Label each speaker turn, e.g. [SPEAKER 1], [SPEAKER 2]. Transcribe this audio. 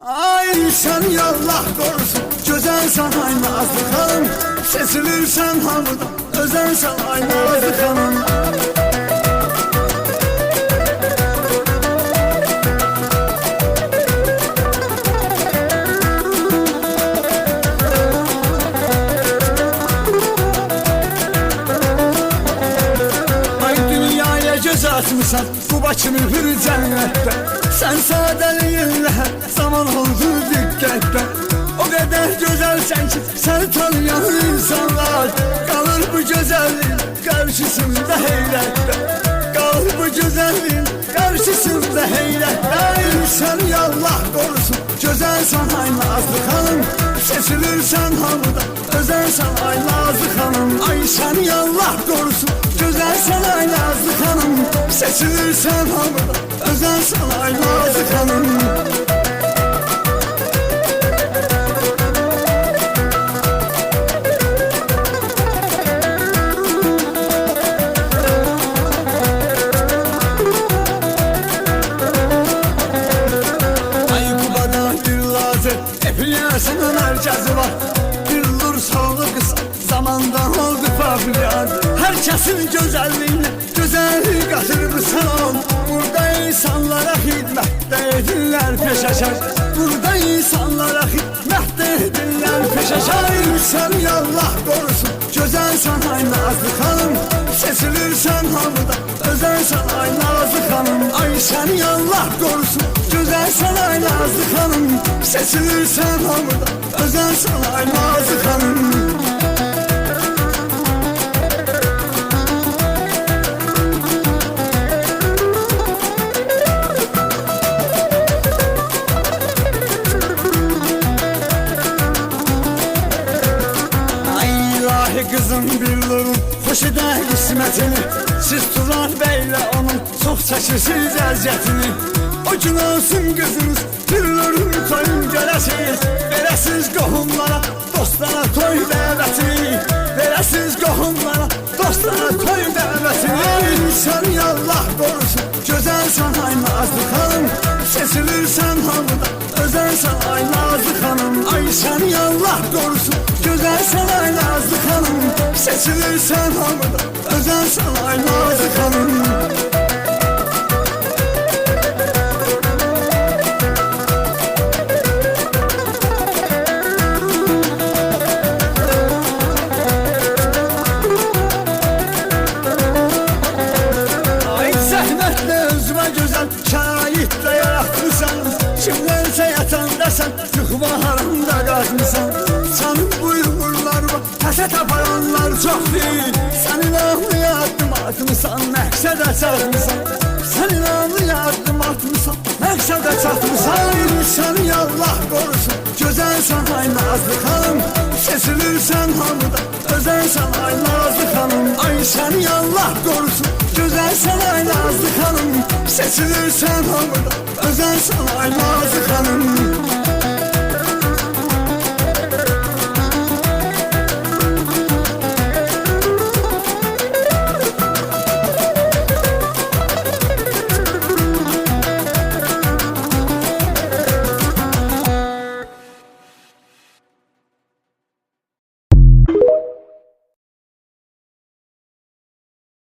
[SPEAKER 1] Ay sen yallah korusun, güzelsen ay nazlı hanım. Seçilirsen hamıda, özensen ay nazlı hanım. Ay dünyaya göz atmışsan, bu Bakını hür cennette. Sen sadeliğinle zaman oldu dikkette. O kadar güzelsen ki seni tanıyan insanlar kalır bu güzelliğin karşısında heyrette. Kalır bu güzelliğin karşısında heyrette. Ay sen yallah korusun, güzelsen ay nazlı hanım. Seçilirsen hamıda, özensen ay nazlı hanım. Ay sen yallah korusun, güzelsen ay nazlı hanım. Seçilirsen hamıda, özensen ay nazlı hanım. Epilyasının merkezi var. Bir dur sağlı kısa zamandan oldu fabriyat. Herkesin güzelliğine güzelliği katırmışsan ol. Burada insanlara hizmette edirler peşaşar. Burada insanlara hizmette edirler peşaşar. Sen yallah korusun, güzelsen ay nazlı hanım. Seçilirsen hamıda, özensen ay nazlı hanım. Ay sen yallah korusun, güzelsen ay nazlı hanım. Seçilirsen hamıda, özensen ay nazlı hanım. Kızım bilirim, hoş eder kısmetini. Siz Turan Bey'le onun çok çəkisiz əziyyətini. O gün olsun kızınız, bilirim toyun gələsiz. Verəsiz qohumlara, dostlara toy dəvətini. Verəsiz qohumlara, dostlara toy dəvətini. Sen yallah korusun, güzelsen ay nazlı hanım. Seçilirsen hamıda, özensen ay nazlı hanım. Ay sen yallah korusun, güzelsen ay nazlı hanım. Seçilirsen hamıda, özensen ay nazlı hanım. Ay zəhmətlə özümə gözəl şəraitlə yaratmışsan. Kimlərsə yatanda sən yuxuma haramda qazmışsan. Sənin buyururlarıma həsət aparanlar çoxdur. Sənin ağlı addım atmışsan, məqsədə çatmışsan. Sənin ağlı addım atmışsan, məqsədə çatmışsan. Sən yallah korusun, güzelsen ay nazlı hanım. Seçilirsen hamıda, özensen ay nazlı hanım. Ay sen yallah korusun, güzelsen ay nazlı hanım. Seçilirsen hamıda, özensen ay nazlı hanım.